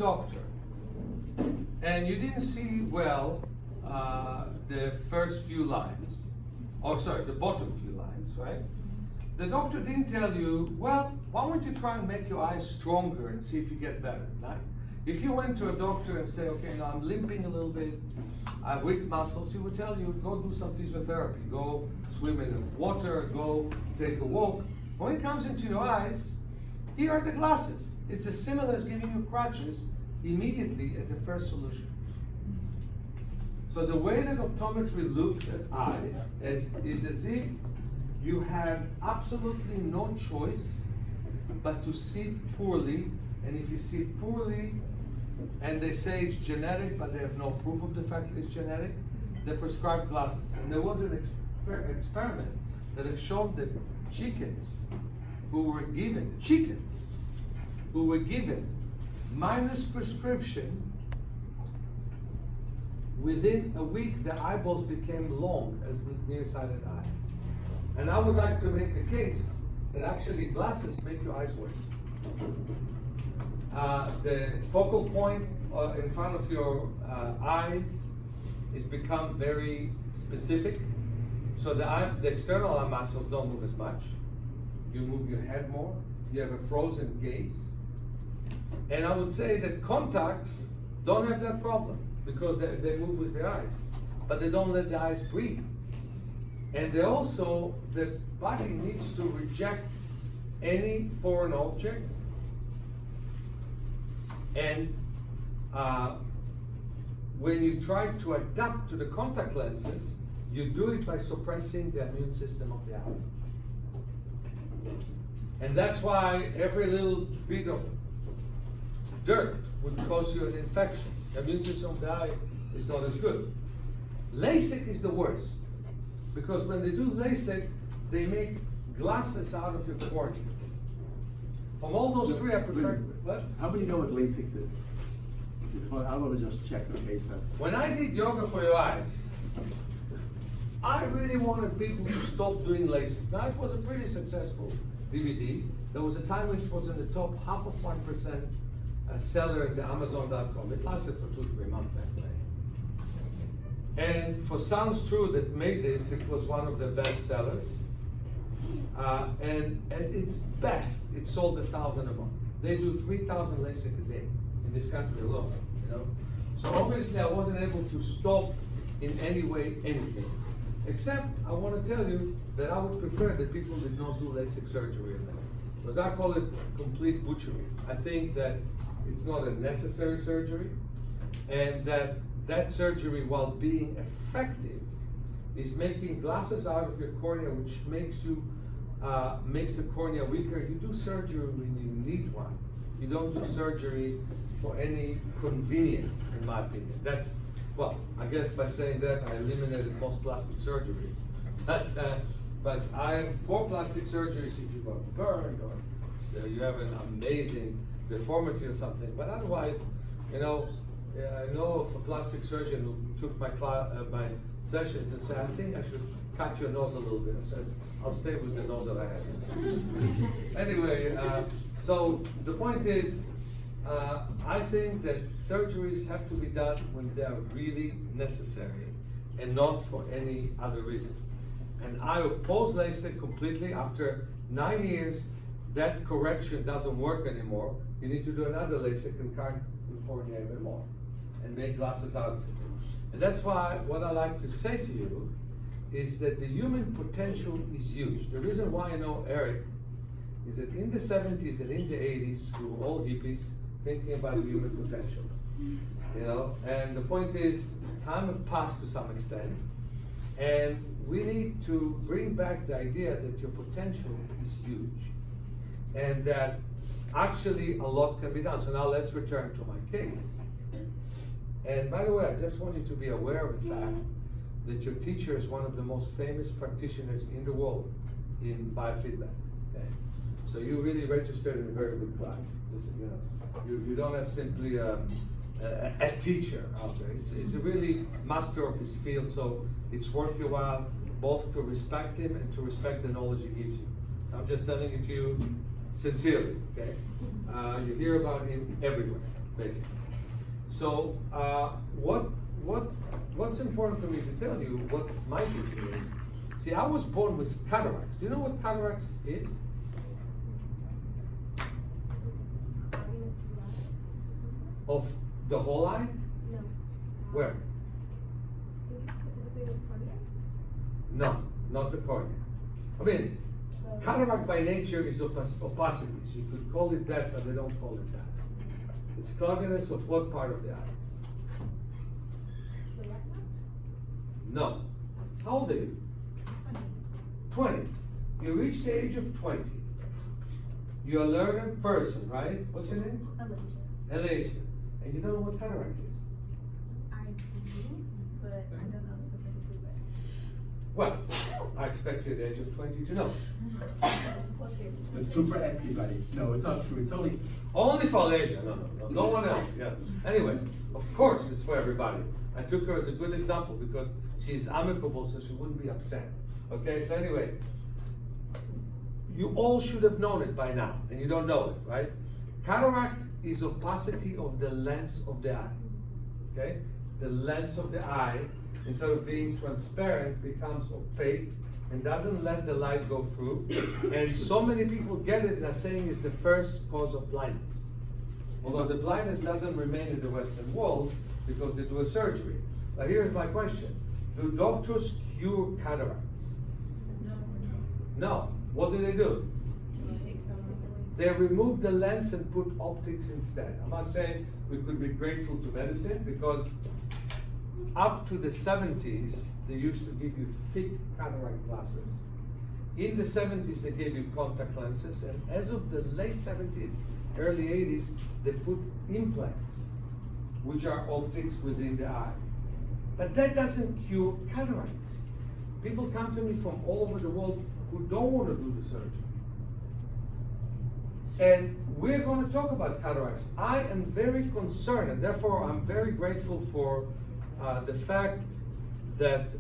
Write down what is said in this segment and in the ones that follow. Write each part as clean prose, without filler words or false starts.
doctor and you didn't see well the first few lines, or sorry, the bottom few lines, right? The doctor didn't tell you, well, why don't you try and make your eyes stronger and see if you get better, right? If you went to a doctor and say, okay, now I'm limping a little bit, I have weak muscles, he would tell you, go do some physiotherapy, go swim in the water, go take a walk. When it comes into your eyes, here are the glasses. It's as similar as giving you crutches immediately as a first solution. So the way that optometry looks at eyes is as if you have absolutely no choice but to see poorly, and if you see poorly, and they say it's genetic, but they have no proof of the fact that it's genetic, they prescribe glasses. And there was an experiment that have shown that chickens who were given minus prescription, within a week the eyeballs became long as the nearsighted eye. And I would like to make the case that actually glasses make your eyes worse. The focal point in front of your eyes is become very specific. So the external eye muscles don't move as much. You move your head more. You have a frozen gaze. And I would say that contacts don't have that problem because they move with their eyes, but they don't let the eyes breathe. And they also, the body needs to reject any foreign object. And when you try to adapt to the contact lenses, you do it by suppressing the immune system of the eye. And that's why every little bit of dirt would cause you an infection. The immune system of the eye is not as good. LASIK is the worst, because when they do LASIK, they make glasses out of your cornea. From all those three, I prefer. What? How many know what LASIK is? I want to just check in case. When I did yoga for your eyes, I really wanted people to stop doing LASIK. Now, it was a pretty successful DVD. There was a time when it was in the top 0.5% seller in the Amazon.com. It lasted for 2-3 months that way. And for Sounds True that made this, it was one of the best sellers. And at its best, it sold 1,000 a month. They do 3,000 LASIK a day in this country alone, you know. So obviously I wasn't able to stop in any way anything. Except I want to tell you that I would prefer that people did not do LASIK surgery in that. Because I call it complete butchery. I think that it's not a necessary surgery, and that surgery, while being effective, is making glasses out of your cornea, which makes the cornea weaker. You do surgery when you need one. You don't do surgery for any convenience, in my opinion. That's, well, I guess by saying that, I eliminated most plastic surgeries. But I'm for plastic surgeries if you got burned or so you have an amazing deformity or something. But otherwise, you know, I know of a plastic surgeon who took my sessions and said, I think I should cut your nose a little bit. I said, I'll stay with the nose that I have. Anyway, so the point is, I think that surgeries have to be done when they are really necessary and not for any other reason. And I oppose LASIK completely. After 9 years, that correction doesn't work anymore. You need to do another LASIK and cut the cornea even more and make glasses out of it. And that's why what I like to say to you is that the human potential is huge. The reason why I know Erik is that in the 70s and in the 80s, we were all hippies thinking about the human potential. You know, and the point is, time has passed to some extent, and we need to bring back the idea that your potential is huge, and that actually a lot can be done. So now let's return to my case. And by the way, I just want you to be aware of the fact that your teacher is one of the most famous practitioners in the world in biofeedback. Okay? So you really registered in a very good class. Just, you know, you don't have simply a teacher out there. He's a really master of his field, so it's worth your while both to respect him and to respect the knowledge he gives you. I'm just telling it to you sincerely, okay? You hear about him everywhere. basically. So what's important for me to tell you, what's my thinking is, see, I was born with cataracts. Do you know what cataracts is? Of the whole eye? No. Where? I think it's specifically the cornea. No, not the cornea. I mean, cataract by nature is opacities. You could call it that, but they don't call it that. It's cloudiness of what part of the eye? The retina? No. How old are you? 20. You reach the age of 20. You're a learned person, right? What's your name? Elation. And you don't know what cataract is? I do, but I don't know specifically Well, I expect you at the age of 20 to know. Plus here. It's true for everybody. No, it's not true. It's only. Only for Asia, no one else, yeah. Anyway, of course it's for everybody. I took her as a good example because she's amicable, so she wouldn't be upset. Okay, so anyway, you all should have known it by now, and you don't know it, right? Cataract is opacity of the lens of the eye, okay? The lens of the eye, instead of being transparent, becomes opaque and doesn't let the light go through. And so many people get it, they're saying it's the first cause of blindness. Although the blindness doesn't remain in the Western world because they do a surgery. Now here's my question. Do doctors cure cataracts? No. What do? They remove the lens and put optics instead. I must say, we could be grateful to medicine because up to the 70s, they used to give you thick cataract glasses. In the 70s, they gave you contact lenses, and as of the late 70s, early 80s, they put implants, which are optics within the eye. But that doesn't cure cataracts. People come to me from all over the world who don't want to do the surgery. And we're going to talk about cataracts. I am very concerned, and therefore I'm very grateful for the fact that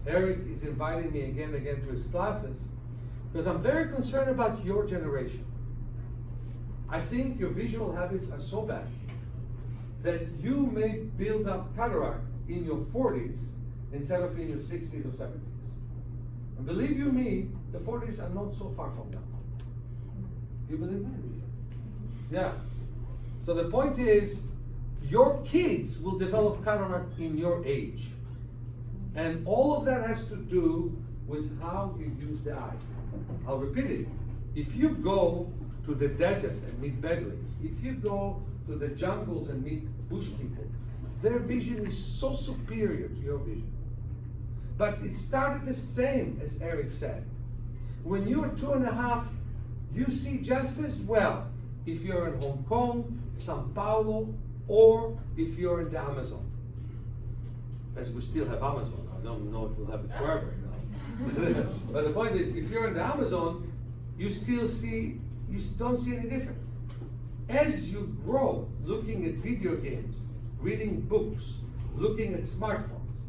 Erik is inviting me again and again to his classes, because I'm very concerned about your generation. I think your visual habits are so bad that you may build up cataract in your 40s instead of in your 60s or 70s. And believe you me, the 40s are not so far from now. You believe me? Yeah. So the point is, your kids will develop cataract in your age. And all of that has to do with how you use the eyes. I'll repeat it. If you go to the desert and meet Bedouins, if you go to the jungles and meet bush people, their vision is so superior to your vision. But it started the same, as Erik said. When you are 2.5, you see just as well if you're in Hong Kong, Sao Paulo, or if you're in the Amazon. As we still have Amazon. I don't know if we'll have it forever, you know. But the point is, if you're in the Amazon, you don't see any different. As you grow, looking at video games, reading books, looking at smartphones,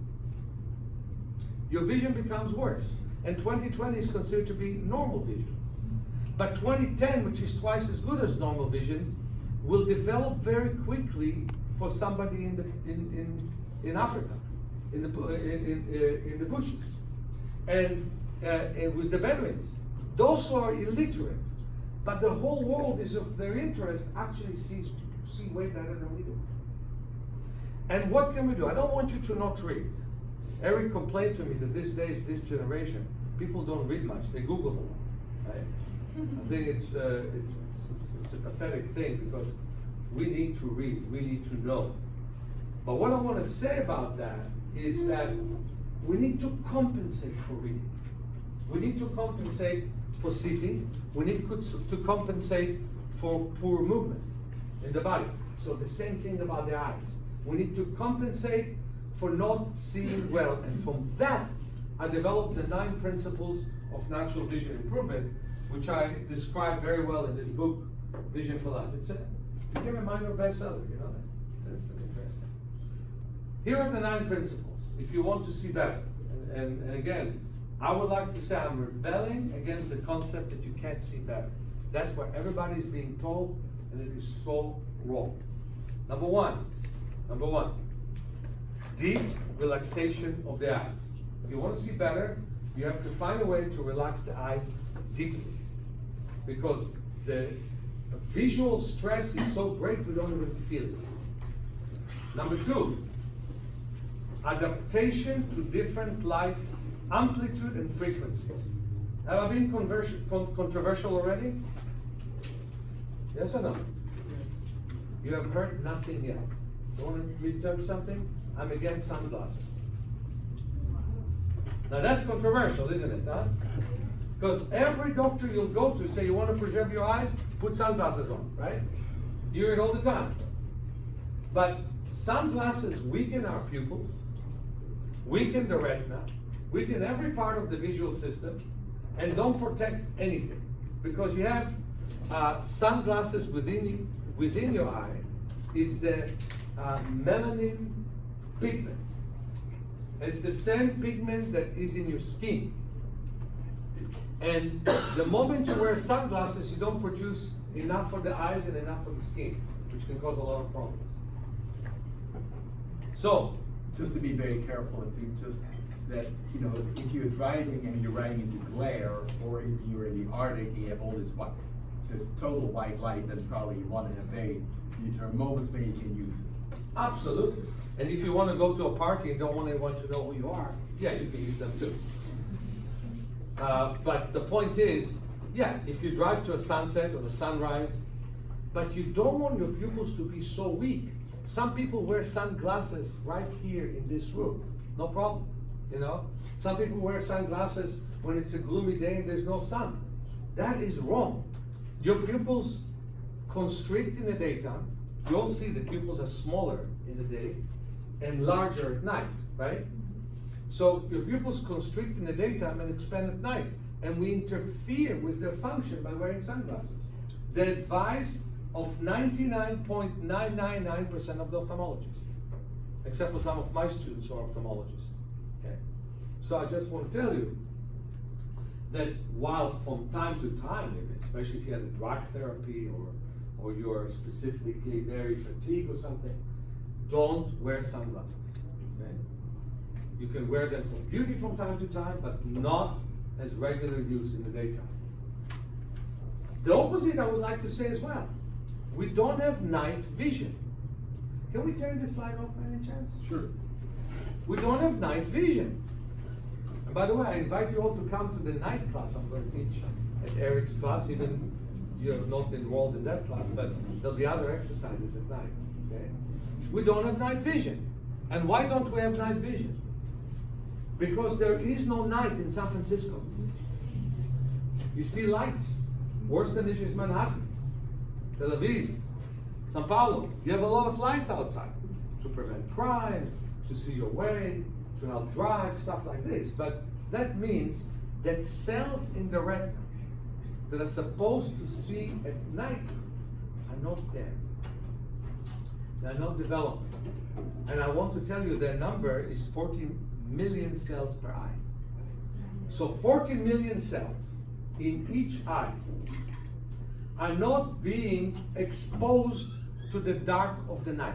your vision becomes worse. And 2020 is considered to be normal vision. But 2010, which is twice as good as normal vision, will develop very quickly for somebody in Africa, in the bushes, and with the Bedouins. Those who are illiterate, but the whole world is of their interest, actually see way better than we do. And what can we do? I don't want you to not read. Erik complained to me that these days, this generation, people don't read much; they Google them. Right? I think it's a pathetic thing because we need to read, we need to know. But what I want to say about that is that we need to compensate for reading. We need to compensate for sitting. We need to compensate for poor movement in the body. So the same thing about the eyes. We need to compensate for not seeing well. And from that, I developed the 9 principles of natural vision improvement, which I describe very well in this book, Vision for Life. It became a minor bestseller, you know that? It's interesting. Here are the 9 principles, if you want to see better. And again, I would like to say I'm rebelling against the concept that you can't see better. That's what everybody is being told. and it is so wrong. Number one, deep relaxation of the eyes. If you want to see better, you have to find a way to relax the eyes deeply, because the visual stress is so great we don't even feel it. Number two, adaptation to different light amplitude and frequencies. Have I been controversial already? Yes or no? You have heard nothing yet. You want me to tell you something? I'm against sunglasses. Now that's controversial, isn't it, huh? Because every doctor you'll go to say you want to preserve your eyes, put sunglasses on, right? You hear it all the time. But sunglasses weaken our pupils, weaken the retina, weaken every part of the visual system, and don't protect anything. Because you have sunglasses within your eye is the melanin pigment. It's the same pigment that is in your skin. And the moment you wear sunglasses, you don't produce enough for the eyes and enough for the skin, which can cause a lot of problems. So, just to be very careful, and to just that, you know, if you're driving and you're running into glare, or if you're in the Arctic, you have all this white, just total white light, then probably you want to evade. There are moments when you can use it. absolutely. And if you want to go to a party and don't want anyone to know who you are, yeah, you can use them too. But the point is, yeah, if you drive to a sunset or a sunrise, but you don't want your pupils to be so weak. Some people wear sunglasses right here in this room, no problem, you know? Some people wear sunglasses when it's a gloomy day and there's no sun. That is wrong. Your pupils constrict in the daytime. You'll see the pupils are smaller in the day and larger at night, right? So your pupils constrict in the daytime and expand at night, and we interfere with their function by wearing sunglasses. The advice of 99.999% of the ophthalmologists, except for some of my students who are ophthalmologists. Okay? So I just want to tell you that while from time to time, especially if you had a drug therapy or you're specifically very fatigued or something, don't wear sunglasses. Okay? You can wear them for beauty from time to time, but not as regular use in the daytime. The opposite I would like to say as well. We don't have night vision. Can we turn this slide off by any chance? Sure. We don't have night vision. And by the way, I invite you all to come to the night class I'm going to teach at Erik's class, even you're not enrolled in that class, but there'll be other exercises at night. Okay? We don't have night vision. And why don't we have night vision? Because there is no night in San Francisco. You see lights. Worse than it is Manhattan, Tel Aviv, Sao Paulo. You have a lot of lights outside to prevent crime, to see your way, to help drive, stuff like this. But that means that cells in the retina that are supposed to see at night are not there. They're not developed. And I want to tell you their number is 40 million cells per eye. So 40 million cells in each eye are not being exposed to the dark of the night.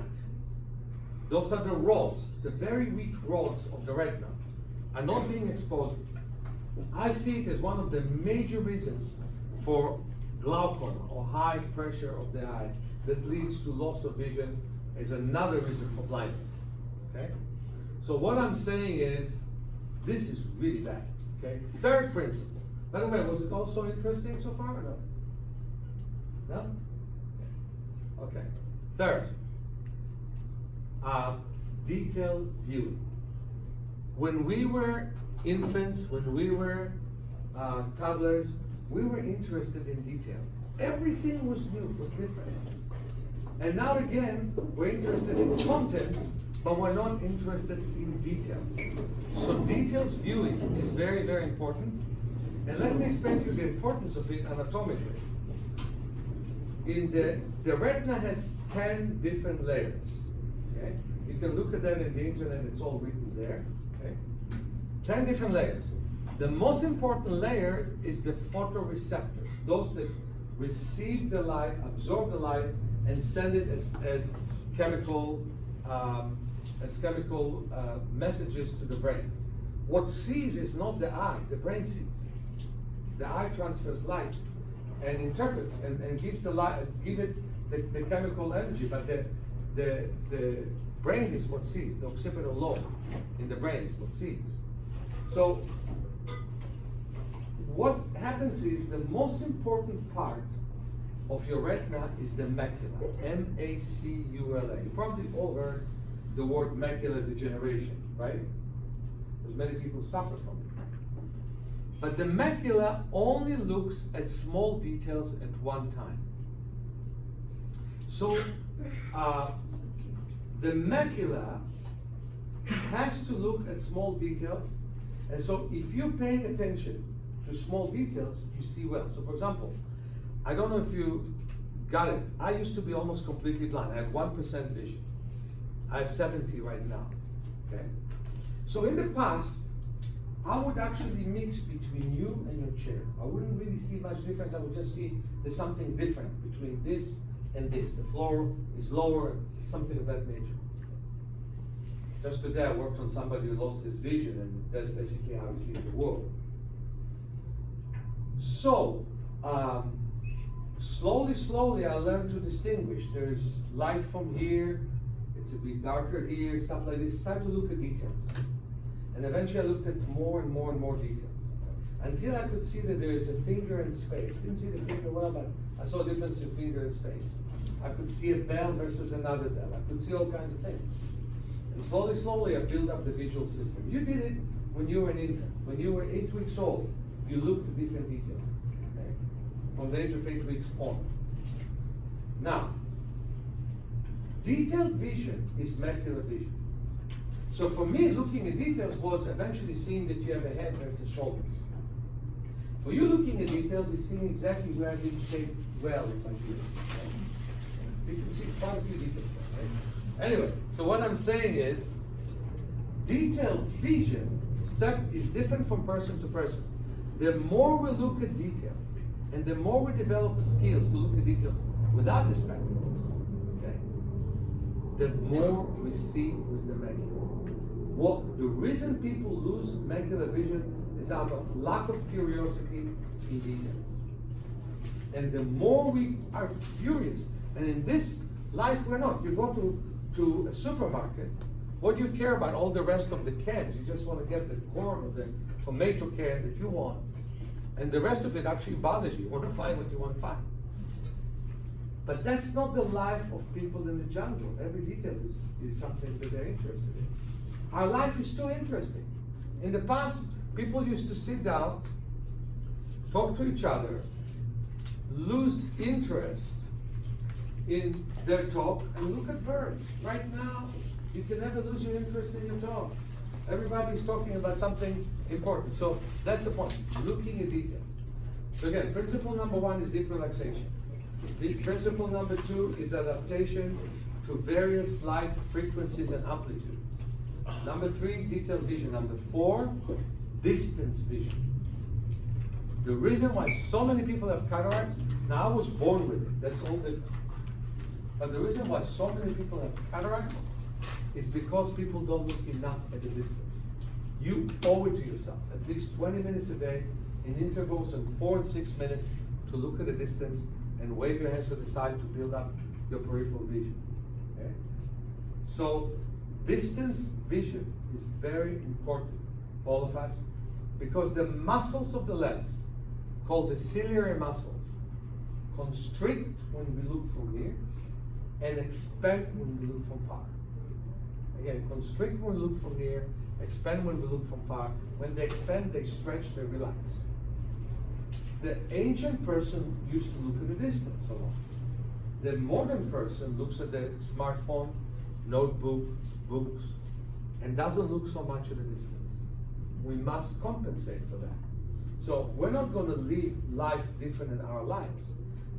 Those are the rods, the very weak rods of the retina, are not being exposed. I see it as one of the major reasons for glaucoma or high pressure of the eye that leads to loss of vision, as another reason for blindness. Okay? So what I'm saying is, this is really bad. Okay? Third principle. By the way, was it all so interesting so far or no? No? Okay. Third, detailed viewing. When we were infants, when we were toddlers, we were interested in details. Everything was new, was different. And now again, we're interested in contents, but we're not interested in details. So details viewing is very, very important. And let me explain to you the importance of it anatomically. The retina has 10 different layers. Okay? You can look at that in the internet, it's all written there. Okay? 10 different layers. The most important layer is the photoreceptors, those that receive the light, absorb the light, and send it as chemical messages to the brain. What sees is not the eye, the brain sees. The eye transfers light and interprets and gives the light, give it the chemical energy, but the brain is what sees. The occipital lobe in the brain is what sees. So what happens is the most important part of your retina is the macula, M-A-C-U-L-A. You probably all heard the word macular degeneration, right? Because many people suffer from it. But the macula only looks at small details at one time. So the macula has to look at small details, and so if you're paying attention to small details, you see well. So for example, I don't know if you got it. I used to be almost completely blind. I had 1% vision. I have 70 right now. Okay. So in the past, I would actually mix between you and your chair. I wouldn't really see much difference. I would just see there's something different between this and this. The floor is lower, something of that nature. Just today, I worked on somebody who lost his vision, and that's basically how he sees the world. So, slowly, I learned to distinguish. There's light from here, it's a bit darker here, stuff like this. Start to look at details. And eventually I looked at more and more and more details. Until I could see that there is a finger in space. Didn't see the finger well, but I saw a difference in finger and space. I could see a bell versus another bell. I could see all kinds of things. And slowly I built up the visual system. You did it when you were an infant. When you were 8 weeks old, you looked at different details. Okay? From the age of 8 weeks on. Now, detailed vision is macular vision. So for me, looking at details was eventually seeing that you have a head versus shoulders. For you, looking at details is seeing exactly where I didn't shape well if I did. Okay? You can see quite a few details there, right? Anyway, so what I'm saying is, detailed vision is different from person to person. The more we look at details, and the more we develop skills to look at details without the spectacles, okay, the more we see with the macula. The reason people lose macular vision is out of lack of curiosity in details. And the more we are curious, and in this life we're not. You go to a supermarket, what do you care about all the rest of the cans? You just want to get the corn or the tomato can that you want. And the rest of it actually bothers you. You want to find what you want to find. But that's not the life of people in the jungle. Every detail is something that they're interested in. Our life is too interesting. In the past, people used to sit down, talk to each other, lose interest in their talk, and look at birds. Right now, you can never lose your interest in your talk. Everybody's talking about something important. So that's the point, looking at details. So again, principle number 1 is deep relaxation. Principle number 2 is adaptation to various light frequencies and amplitude. Number 3, detailed vision. Number 4, distance vision. The reason why so many people have cataracts, now I was born with it, that's all different. But the reason why so many people have cataracts is because people don't look enough at the distance. You owe it to yourself, at least 20 minutes a day, in intervals of 4 and 6 minutes, to look at the distance and wave your hands to the side to build up your peripheral vision. Okay? So, distance vision is very important for all of us, because the muscles of the lens, called the ciliary muscles, constrict when we look from here and expand when we look from far. Again, constrict when we look from here, expand when we look from far. When they expand, they stretch, they relax. The ancient person used to look at the distance a lot. The modern person looks at the smartphone, notebook, books, and doesn't look so much at the distance. We must compensate for that. So we're not going to live life different in our lives,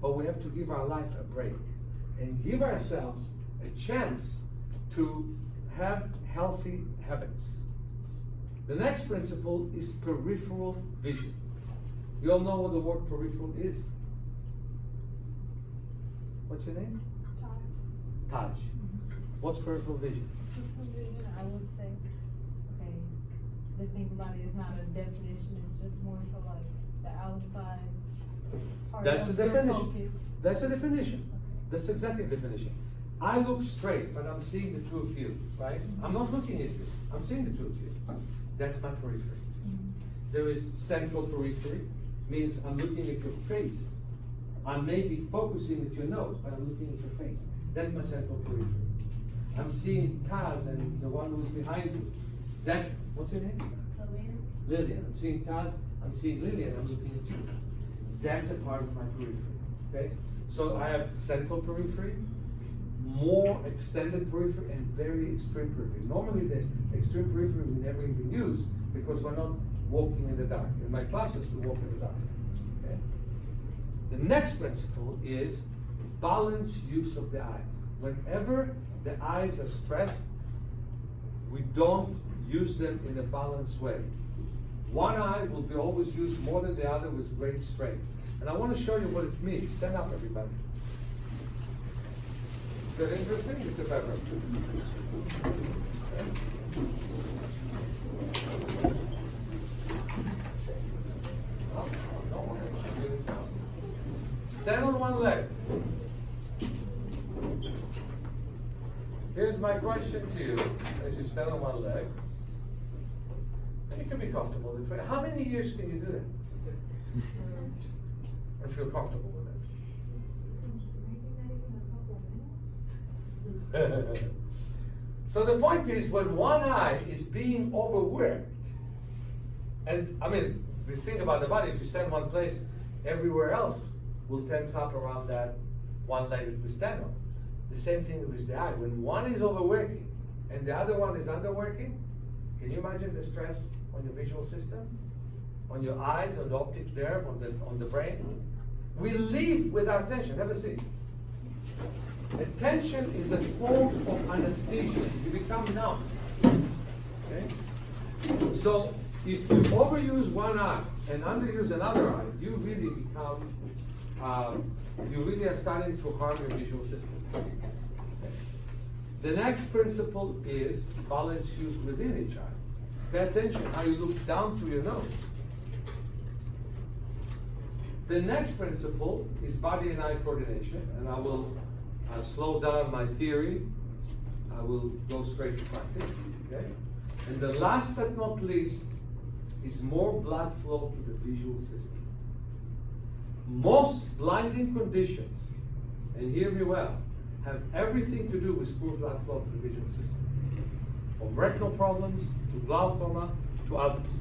but we have to give our life a break and give ourselves a chance to have healthy habits. The next principle is peripheral vision. You all know what the word peripheral is. What's your name? Taj. Taj. What's peripheral vision? Peripheral vision, I would say, okay, let's think about it, it's not a definition, it's just more so like the outside part That's of the your definition. focus. That's a definition. That's exactly the definition. I look straight, but I'm seeing the truth of you, right? I'm not looking at you. I'm seeing the truth of you. That's my periphery. There is central periphery, means I'm looking at your face. I may be focusing at your nose, but I'm looking at your face. That's my central periphery. I'm seeing Taz and the one who's behind you. That's, what's your name? Lillian. I'm seeing Taz, I'm seeing Lillian, I'm looking at you. That's a part of my periphery, okay? So I have central periphery, more extended periphery, and very extreme periphery. Normally the extreme periphery we never even use because we're not walking in the dark. In my classes we walk in the dark, okay? The next principle is balanced use of the eyes. Whenever the eyes are stressed, we don't use them in a balanced way. One eye will be always used more than the other with great strength. And I want to show you what it means. Stand up, everybody. Is that interesting, Mr. Pepper? Stand on one leg. Here's my question to you as you stand on one leg. And you can be comfortable this way. How many years can you do that? And feel comfortable with it. So the point is, when one eye is being overworked, and I mean, we think about the body, if you stand one place, everywhere else will tense up around that one leg that we stand on. The same thing with the eye. When one is overworking and the other one is underworking, can you imagine the stress on your visual system, on your eyes, on the optic nerve, on the brain? We live with our attention. Never see. Attention is a form of anesthesia. You become numb. Okay? So if you overuse one eye and underuse another eye, you really become, you really are starting to harm your visual system. Okay. The next principle is balance use within each eye. Pay attention how you look down through your nose. The next principle is body and eye coordination, and I will slow down my theory. I will go straight to practice, okay? And the last but not least is more blood flow to the visual system. Most blinding conditions, and hear me well, have everything to do with poor blood flow to the visual system. From retinal problems, to glaucoma, to others.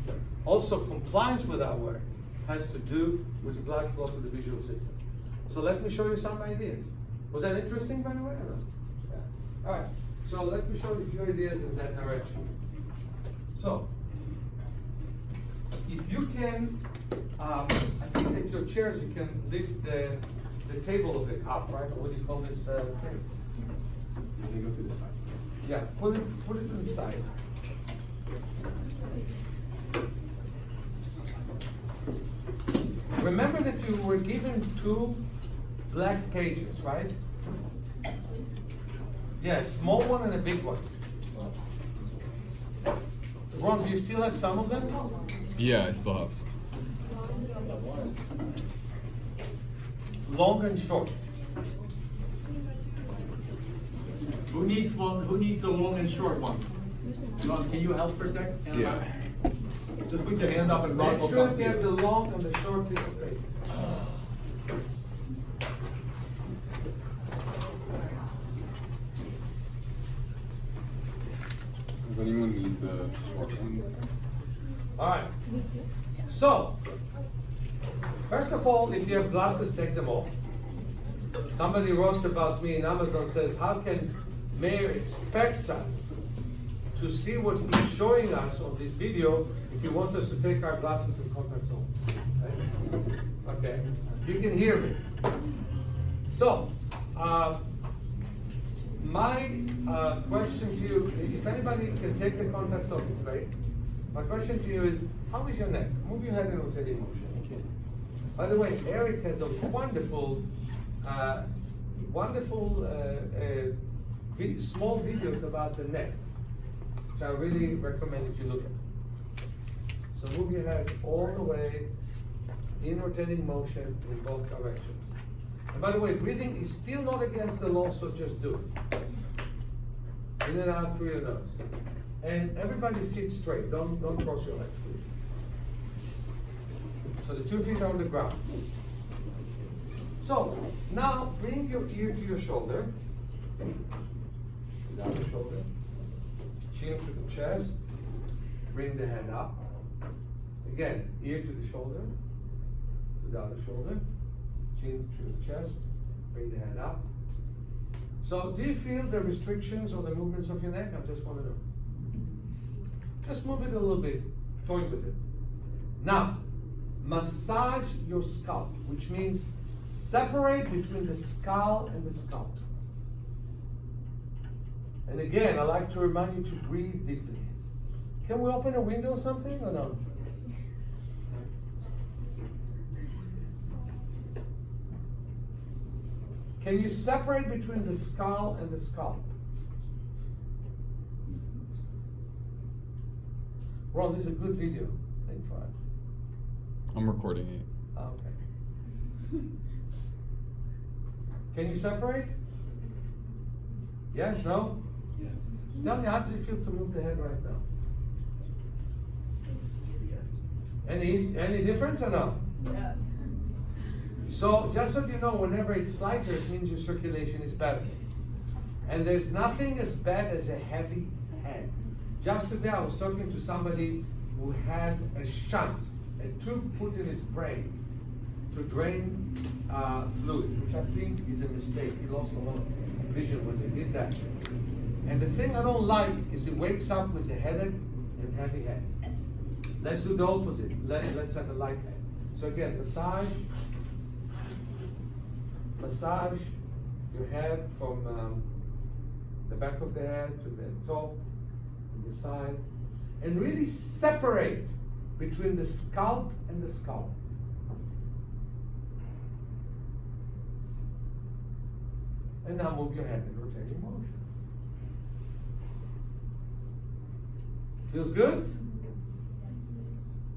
Also, compliance with our work has to do with blood flow to the visual system. So let me show you some ideas. Was that interesting, by the way, or not? Yeah. All right, so let me show you a few ideas in that direction. So, if you can, I think that your chairs, you can lift the table a bit up, right? Or what do you call this thing? They go to the side. Yeah, put it to the side. Remember that you were given 2 black pages, right? Yeah, a small one and a big one. Ron, do you still have some of them? Yeah, I still have some. Long and short. Who needs the long and short ones? Ron, can you help for a second? Yeah. Just put your hand up and Ron Make will sure come you to have the you. long and the short piece of paper. Does anyone need the short ones? All right. So, first of all, if you have glasses, take them off. Somebody wrote about me in Amazon, says, how can Meir expects us to see what he's showing us on this video if he wants us to take our glasses and contacts off? Okay, you can hear me. So, my question to you is, if anybody can take the contacts off, it's great. My question to you is, how is your neck? Move your head in rotating motion. By the way, Erik has a wonderful wonderful small videos about the neck, which I really recommend if you look at. So move your head all the way in rotating motion in both directions. And by the way, breathing is still not against the law, so just do it. In and out through your nose. And everybody sit straight. Don't cross your legs, please. So the 2 feet are on the ground. So now bring your ear to your shoulder. Down the shoulder. Chin to the chest. Bring the head up. Again, ear to the shoulder. To the other shoulder. Chin to the chest. Bring the head up. So do you feel the restrictions or the movements of your neck? I just want to know. Just move it a little bit. Toy with it. Now, massage your scalp, which means separate between the skull and the scalp. And again, I like to remind you to breathe deeply. Can we open a window or something or no? Can you separate between the skull and the scalp? Ron, this is a good video thing for us. I'm recording it. Okay. Can you separate? Yes, no? Yes. Tell me, how does it feel to move the head right now? Any difference or no? Yes. So just so you know, whenever it's lighter, it means your circulation is better. And there's nothing as bad as a heavy head. Just today I was talking to somebody who had a shunt, a tube put in his brain to drain fluid, which I think is a mistake. He lost a lot of vision when they did that. And the thing I don't like is he wakes up with a headache and heavy head. Let's do the opposite. Let's have a light head. So again, massage your head from the back of the head to the top, and the side, and really separate between the scalp and the skull. And now move your head in rotating motion. Feels good?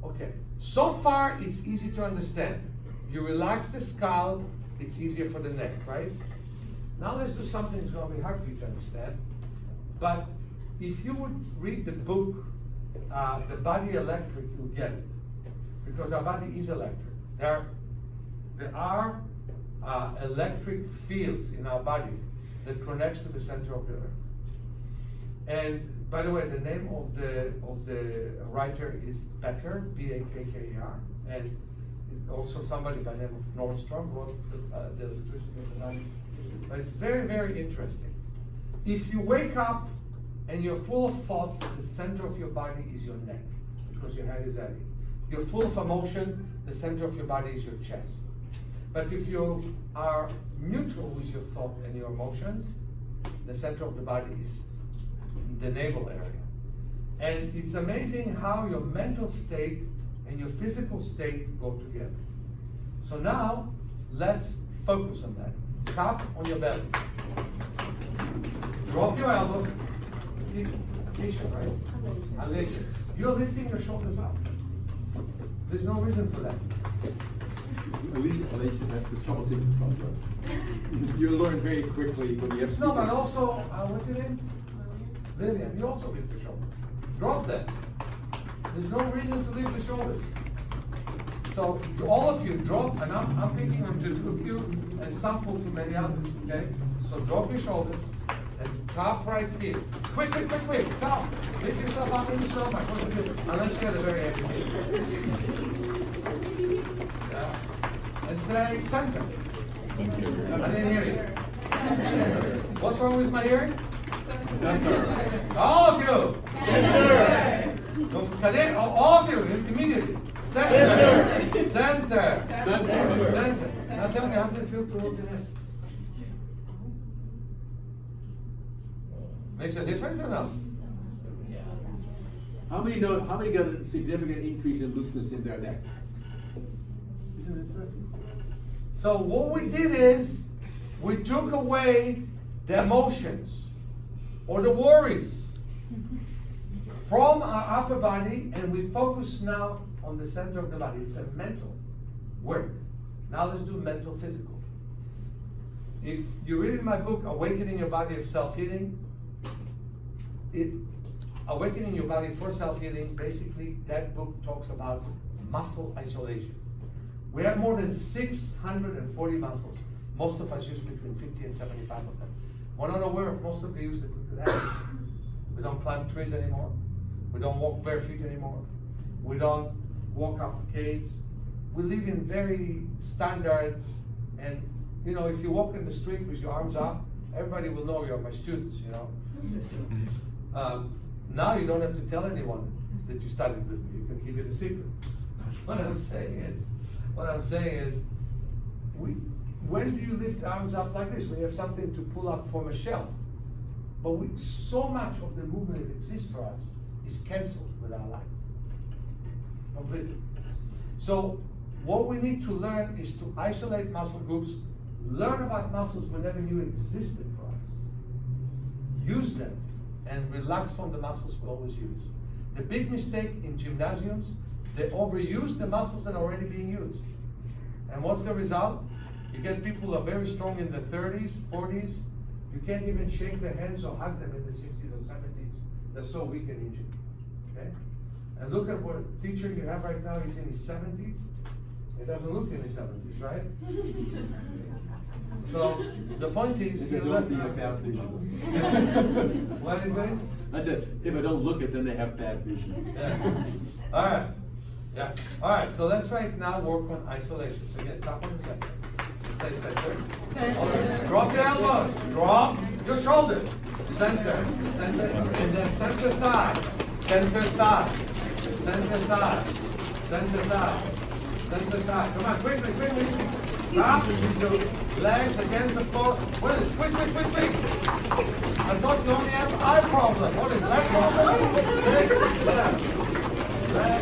Okay. So far, it's easy to understand. You relax the skull, it's easier for the neck, right? Now let's do something that's going to be hard for you to understand. But if you would read the book, The Body Electric, you'll get it. Because our body is electric. There are electric fields in our body that connects to the center of the earth. And by the way, the name of the writer is Peper, P-A-K-K-E-R, and also somebody by the name of Nordstrom wrote the electricity of the body. But it's very, very interesting. If you wake up and you're full of thoughts, the center of your body is your neck, because your head is heavy. You're full of emotion, the center of your body is your chest. But if you are neutral with your thought and your emotions, the center of the body is the navel area. And it's amazing how your mental state and your physical state go together. So now, let's focus on that. Tap on your belly. Drop your elbows. Alicia, right? Alicia. You're lifting your shoulders up. There's no reason for that. Alicia, that's the troublesome front. You learn very quickly when you have. No, but also, what's your name? Lillian. You also lift your shoulders. Drop them. There's no reason to lift the shoulders. So all of you drop, and I'm picking on two of you as sample to many others. Okay. So drop your shoulders and tap right here. Quick, tap. Lift yourself up in the stomach. What you do? Unless you had a very heavy weight. Yeah. And say center. Center. I didn't hear you. Center. What's wrong with my hearing? Center. All of you. Center. All of you, immediately. Center. Center. Now tell me, how does it feel to hold your head? Makes a difference or no? How many got a significant increase in looseness in their neck? Isn't it interesting? So what we did is, We took away the emotions or the worries from our upper body, and we focus now on the center of the body. It's a mental work. Now let's do mental physical. If you read in my book, Awakening Your Body of Self-Healing, Awakening Your Body for Self-Healing, basically that book talks about muscle isolation. We have more than 640 muscles. Most of us use between 50 and 75 of them. We're not aware of most of the use that we could have. We don't climb trees anymore. We don't walk bare feet anymore. We don't walk up caves. We live in very standard, and you know, if you walk in the street with your arms up, everybody will know you're my students, you know. Now you don't have to tell anyone that you studied with me. You can keep it a secret. What I'm saying is, when do you lift arms up like this? When you have something to pull up from a shelf. But so much of the movement that exists for us is cancelled with our life. Completely. So what we need to learn is to isolate muscle groups, learn about muscles we never knew existed for us, use them, and relax from the muscles we always use. The big mistake in gymnasiums, they overuse the muscles that are already being used. And what's the result? You get people who are very strong in their 30s, 40s. You can't even shake their hands or hug them in the 60s or 70s. They're so weak and injured. Okay? And look at what teacher you have right now. He's in his 70s. He doesn't look in his 70s, right? So the point is, If they don't, they have bad vision. What is it? I said, if I don't look at them, they have bad vision. Yeah. All right. Yeah. All right. So let's right now work on isolation. So get top of the center. Stay center. All right. Drop your elbows. Drop your shoulders. Center. Center. And then center thigh. Center thigh. Center thigh. Center thigh. Center thigh. Come on, quickly, quickly. Drop your legs against the floor. What is? Quick, quick, quick, quick. I thought you only have eye problem. What is leg problem? Leg, left. Leg.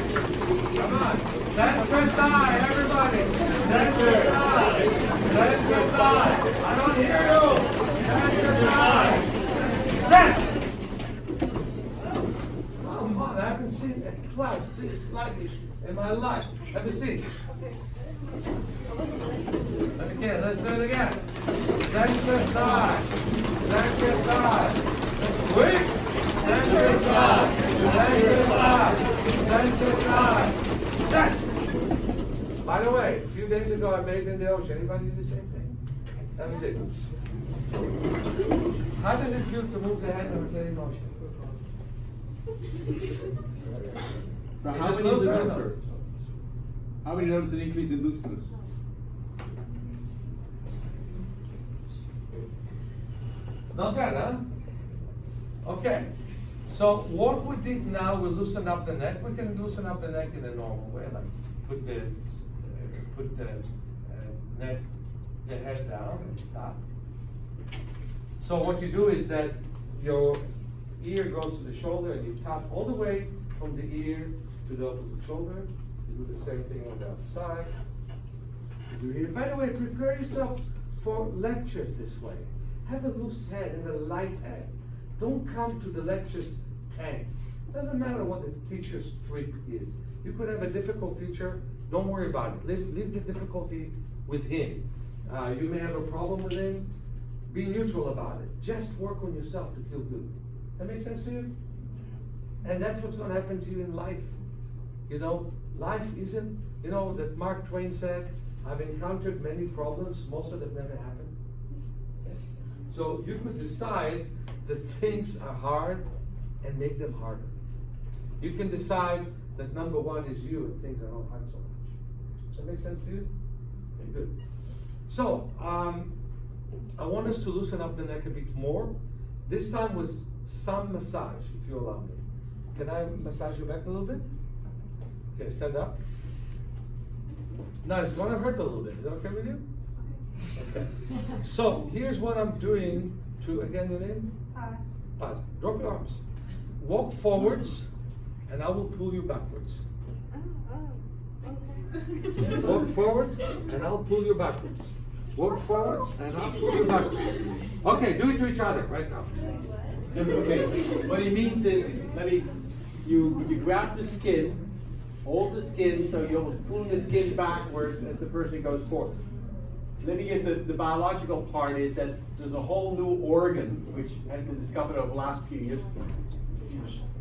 Come on. Center thigh, everybody. Center thigh. Center thigh. I don't hear you. Center thigh. Step. Come on, I haven't seen a class this sluggish in my life. Let me see. Okay, let's do it again. Center thigh. Center thigh. Quick. Center thigh. Center thigh. Center thigh. Set. By the way, a few days ago I bathed in the ocean. Anybody do the same thing? Let me see. How does it feel to move the hand over the emotion? How many notice? How many notice an increase in looseness? Not bad, huh? Okay. So what we did now, we loosen up the neck. We can loosen up the neck in a normal way, like put the neck, the head down and top. So what you do is that your ear goes to the shoulder and you tap all the way from the ear to the opposite shoulder. You do the same thing on the other side. You do here. By the way, prepare yourself for lectures this way. Have a loose head, have a light head. Don't come to the lectures tense. Doesn't matter what the teacher's trick is. You could have a difficult teacher, don't worry about it. Leave the difficulty with him. You may have a problem with him, be neutral about it. Just work on yourself to feel good. That make sense to you? And that's what's going to happen to you in life. You know, life isn't, you know, that Mark Twain said, I've encountered many problems, most of them never happened. So you could decide that things are hard and make them harder. You can decide that number one is you and things are not hard so much. Does that make sense to you? Okay, good. So, I want us to loosen up the neck a bit more. This time with some massage, if you allow me. Can I massage your back a little bit? Okay, stand up. Now it's going to hurt a little bit. Is that okay with you? Okay. So here's what I'm doing to, again, your name? Paz. Drop your arms. Walk forwards, and I will pull you backwards. Okay. Walk forwards, and I'll pull you backwards. Walk forwards and absolutely backwards. Okay, do it to each other right now. Okay, what he means is, you grab the skin, hold the skin, so you're almost pulling the skin backwards as the person goes forward. Let me get the biological part is that there's a whole new organ which has been discovered over the last few years,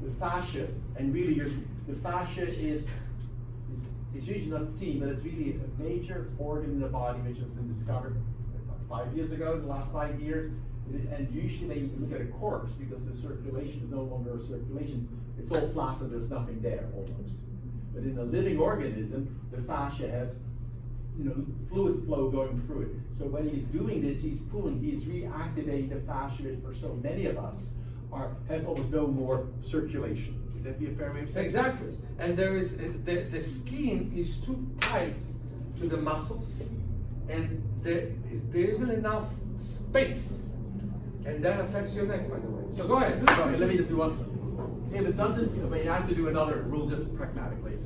the fascia, and really the fascia is it's usually not seen, but it's really a major organ in the body which has been discovered 5 years ago, the last 5 years. And usually they look at a corpse because the circulation is no longer circulation. It's all flat and there's nothing there almost. But in a living organism, the fascia has fluid flow going through it. So when he's doing this, he's reactivating the fascia which for so many of us has almost no more circulation. Would that be a fair way of saying? Exactly. And there is the skin is too tight to the muscles, and there isn't enough space. And that affects your neck, by the way. So go ahead. Okay, let me just do one. If it doesn't, you have to do another rule just pragmatically.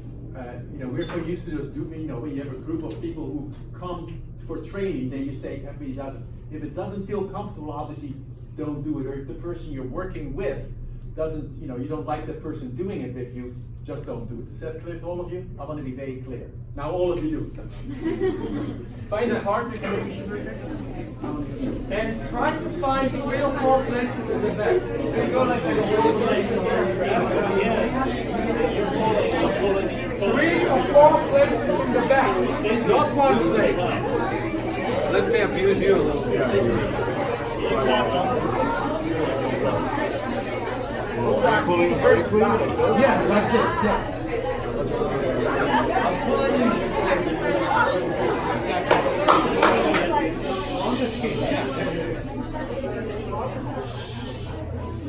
We're so used to just doing, when you have a group of people who come for training, then you say everybody does it. If it doesn't feel comfortable, obviously don't do it. Or if the person you're working with doesn't, you don't like the person doing it with you, just don't do it. Is that clear to all of you? I want to be very clear. Now all of you do. Find a partner And try to find 3 or 4 places in the back. They go like this. 3 or 4 places in the back, not one place. Let me abuse you a little bit. Yeah, like this, yeah.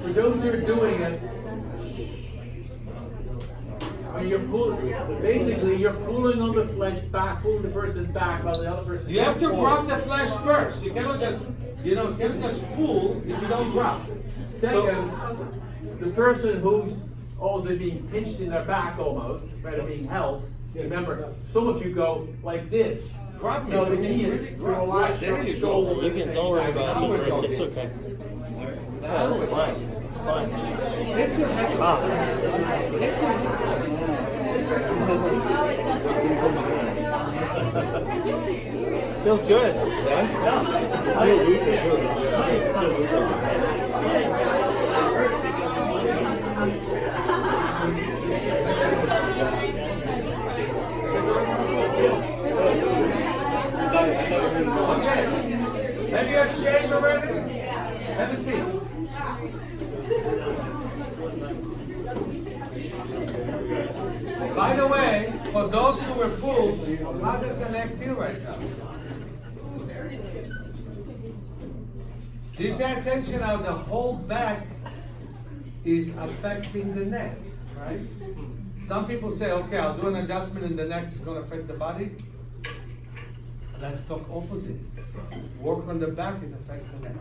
For those who are doing it, when you're pulling on the flesh back, pulling the person back while the other person. You have to grab the flesh first. You cannot just, pull if you don't grab. Second, the person who's also being pinched in their back almost, rather than being held. Remember, some of you go like this. Grab me. No, the knee is to relax There you your go. shoulders. You can, don't worry about Now we're it, talking. it's okay. Now It's we're fine, talking. it's fine. Take your head. Ah. Feels good. Yeah? Okay. Have you exchanged already? Have a seat. By the way, for those who were pulled, how does the neck feel right now? Do you pay attention how the whole back is affecting the neck, right? Some people say, okay, I'll do an adjustment in the neck, it's going to affect the body. Let's talk opposite. Work on the back, it affects the neck.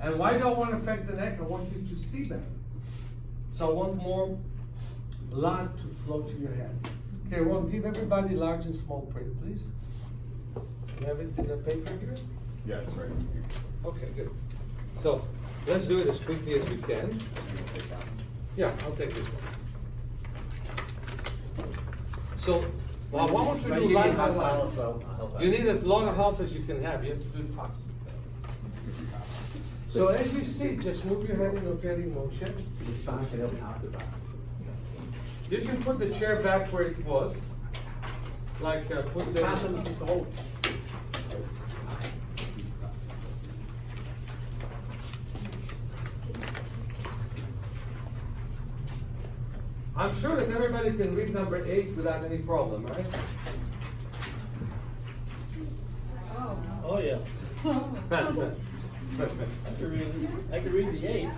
And why do I want to affect the neck? I want you to see better. So I want more blood to flow to your head. Okay, Ron, give everybody large and small print, please. You have it in the paper here? Yeah, it's right. Okay, good. So let's do it as quickly as we can. Yeah, I'll take this one. So, well, I want you to do line by line. You need as long a help as you can have. You have to do it fast. So as you sit, just move your head in rotating motion. You can put the chair back where it was. Like put the whole. I'm sure that everybody can read number 8 without any problem, right? Oh, yeah. I could read the 8.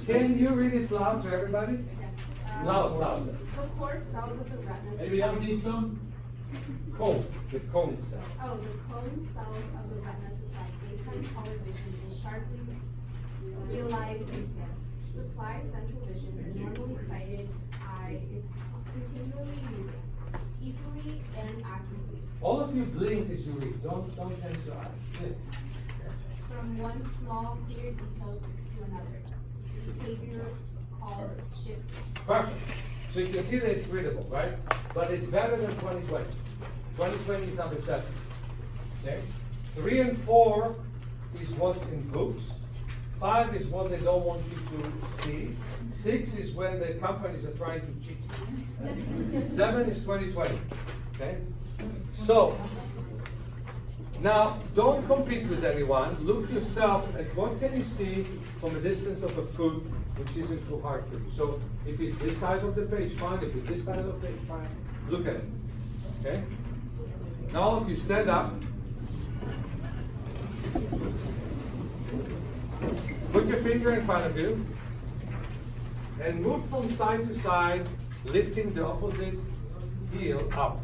Can you read it loud to everybody? Loud, loud. The core cells of the retina. Anybody else need some? Cone, the cone cell. Oh, the cone cells of the retina supply daytime color vision in sharply realized detail. supply central vision, the normally sighted eye is continually moving, easily and accurately, All of you blink as you read. Don't tense your eyes. Blink. from one small clear detail to another. Behavior called shifting. Perfect. So you can see that it's readable, right? But it's better than 2020. 2020 is number 7. Okay? 3 and 4 is what's in books. 5 is what they don't want you to see. 6 is when the companies are trying to cheat you. 7 is 2020. Okay? So, now don't compete with anyone. Look yourself at what can you see from a distance of a foot which isn't too hard for you. So if it's this size of the page, fine. If it's this side of the page, fine. Look at it. Okay? Now all of you stand up. Put your finger in front of you and move from side to side, lifting the opposite heel up.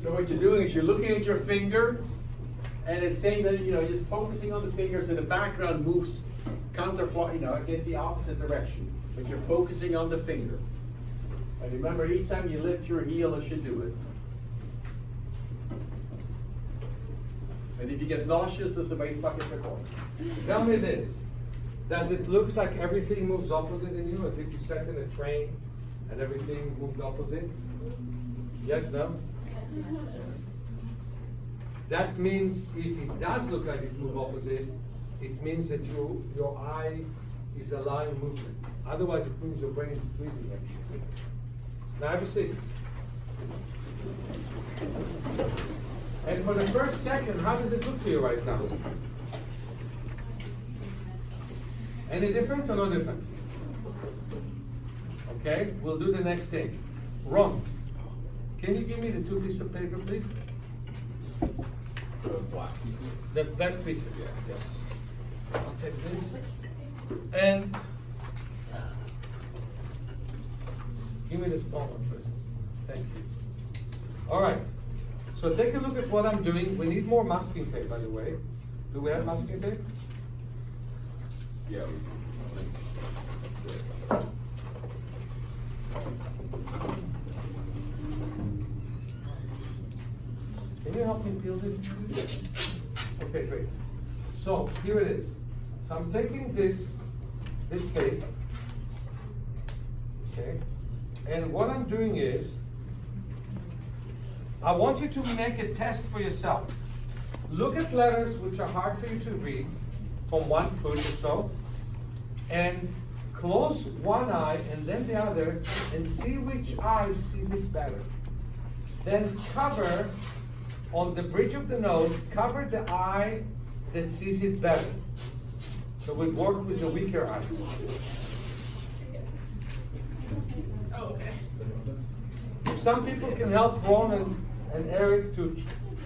So what you're doing is you're looking at your finger, and it's saying that, you know, just focusing on the finger so the background moves counterclockwise, you know, against the opposite direction. But you're focusing on the finger. And remember, each time you lift your heel, it should do it. And if you get nauseous, there's a base bucket for corn. Tell me this. Does it look like everything moves opposite in you, as if you sat in a train and everything moved opposite? Yes, no? That means if it does look like it moves opposite, it means that your eye is allowing movement. Otherwise, it means your brain is freezing actually. Now have a seat. And for the first second, how does it look to you right now? Any difference or no difference? Okay, we'll do the next thing. Ron, can you give me the 2 pieces of paper, please? Black pieces. The black pieces, yeah. I'll take this. And give me the small one first. Thank you. All right. So take a look at what I'm doing. We need more masking tape, by the way. Do we have masking tape? Yeah, we do. Can you help me peel this? Okay, great. So here it is. So I'm taking this tape, okay, and what I'm doing is, I want you to make a test for yourself. Look at letters which are hard for you to read, from 1 foot or so, and close one eye and then the other, and see which eye sees it better. Then cover, on the bridge of the nose, cover the eye that sees it better. So we work with the weaker eye. Oh, okay. If some people can help Ron and Erik to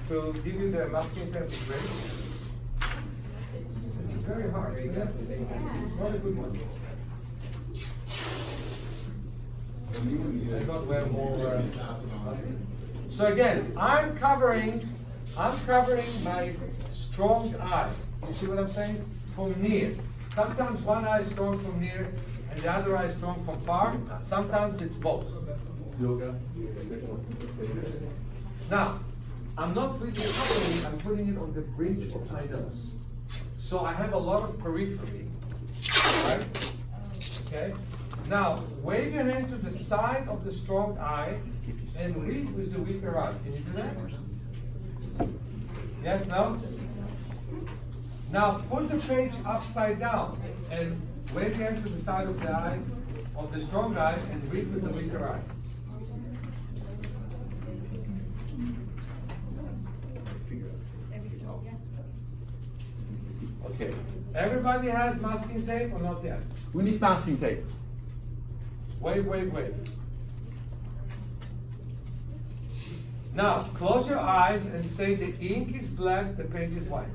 give you the masking tape, it's great. This is very hard, isn't it? It's not a good one. I got way more. So again, I'm covering my strong eye. You see what I'm saying? From near. Sometimes one eye is strong from near and the other eye is strong from far. Sometimes it's both. Yoga. Now, I'm not really covering it, I'm putting it on the bridge of my nose. So I have a lot of periphery, right? Okay? Now, wave your hand to the side of the strong eye and read with the weaker eyes. Can you do that? Yes, no? Now, put the page upside down and wave your hand to the side of the eye, of the strong eye, and read with the weaker eye. Okay. Everybody has masking tape or not yet? Who needs masking tape? Wave, wave, wave. Now, close your eyes and say the ink is black, the page is white.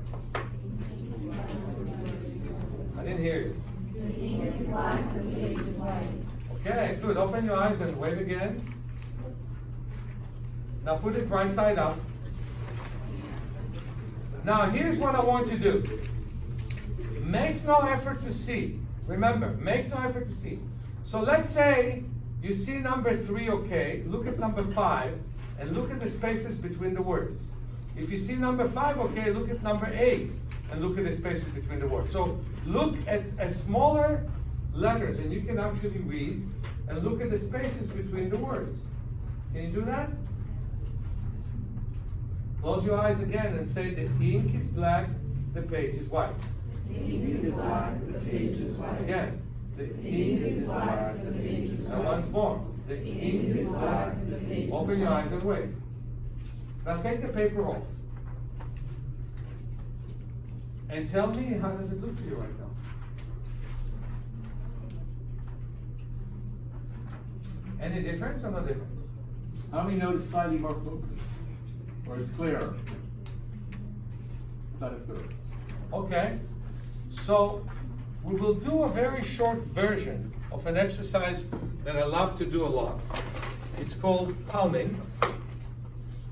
I didn't hear you. The ink is black, the page is white. Okay, good. Open your eyes and wave again. Now put it right side up. Now, here's what I want you to do. Make no effort to see. Remember, make no effort to see. So let's say you see number 3, okay, look at number 5, and look at the spaces between the words. If you see number 5, okay, look at number 8, and look at the spaces between the words. So look at smaller letters, and you can actually read, and look at the spaces between the words. Can you do that? Close your eyes again and say the ink is black, the page is white. The ink is black, the page is white. Again. The ink is black, the page is Now white. once more. The ink is black, the page is Open your white. eyes and wait. Now take the paper off. And tell me, how does it look to you right now? Any difference or no difference? How many notice slightly more focus? Or it's clearer? About a third. Okay, so we will do a very short version of an exercise that I love to do a lot. It's called palming.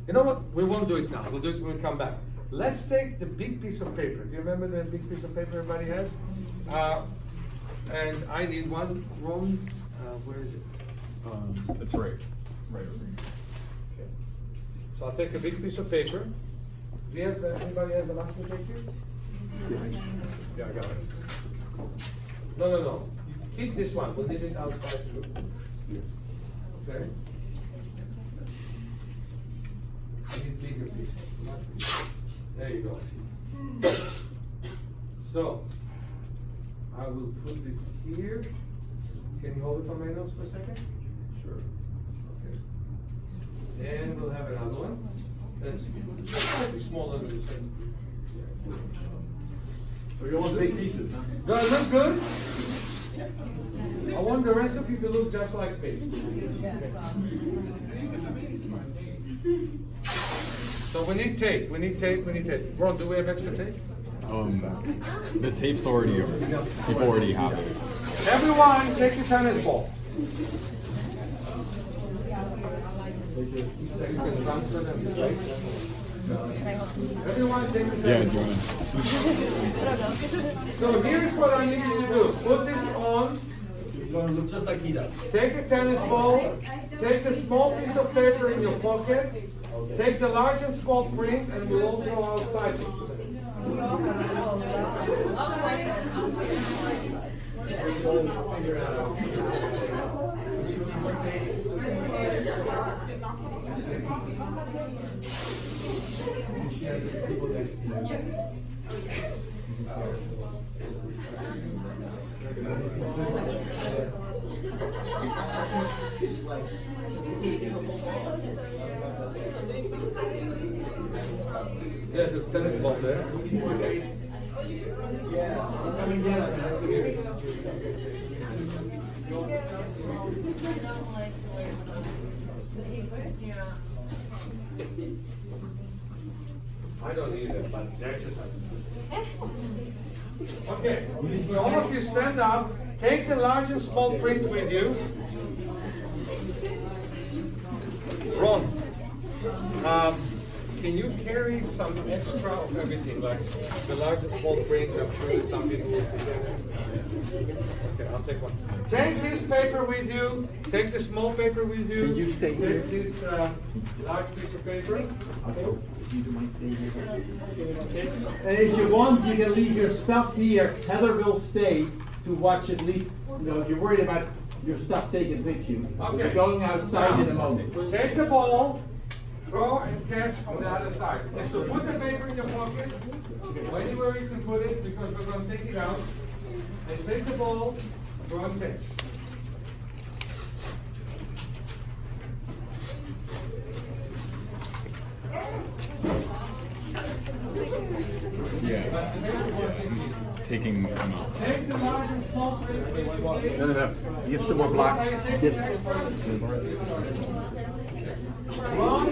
You know what? We won't do it now. We'll do it when we come back. Let's take the big piece of paper. Do you remember the big piece of paper everybody has? And I need one. Ron, where is it? It's right over here. Okay. So I'll take a big piece of paper. Do you have, anybody has a masking tape here? Yeah, I got it. No. You keep this one. We'll leave it outside too. Okay? I need bigger piece. There you go. So, I will put this here. Can you hold it on my nose for a second? Sure. Okay. And we'll have another one. That's slightly smaller than this one. So you want big pieces, huh? Does it look good? I want the rest of you to look just like me. So we need tape, we need tape. Ron, do we have extra tape? The tape's already over. People already have it. Everyone, take your tennis ball. You can transfer them, right? Everyone, take your Yeah, tennis do you ball. want So here's what I need you to do. Put this on. You're gonna look just like he does. Take a tennis ball. Take the small piece of paper in your pocket. Take the large and small print, and we'll all go outside. There's a tennis ball there. Coming down. I don't need it, but the exercise is good. Okay, so all of you stand up, take the large and small print with you. Ron, can you carry some extra of everything, like the large and small print? I'm sure that some people will be there. Okay, I'll take one. Take this paper with you. Take the small paper with you. Can you stay here? Take this large piece of paper. Okay. And if you want, you can leave your stuff here. Heather will stay to watch at least, if you're worried about your stuff taken with you. Okay. We're going outside in a moment. Take the ball, throw and catch from the other side. Okay, so put the paper in your pocket, or anywhere you can put it, because we're going to take it out. And take the ball, throw and catch. Yeah. I'm taking some outside. Take the large and small print. No. You have some more black. Ron,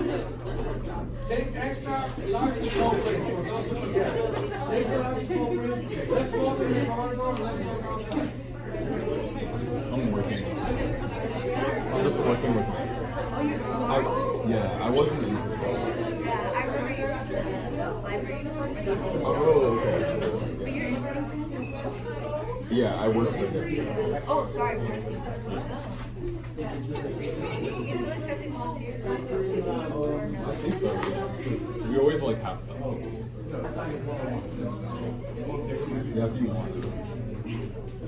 take extra large and small print for those who forget. Take the large and small print. Let's walk in the corridor and let's walk outside. I'm working. I'm just working with I wasn't. Yeah, I remember you. library uniform for the whole. Oh, okay. But you're interning for him as well? Yeah, I work with him. Oh, sorry. He's still accepting volunteers, right? I think so. We always like have stuff to do. Yeah, if you want.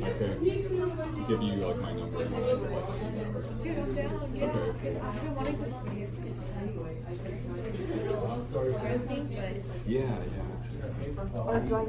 I could give you like my number. Dude, I'm down. Yeah. Okay. I've been wanting to volunteer for this anyway. I think, but. Yeah, yeah. Do I need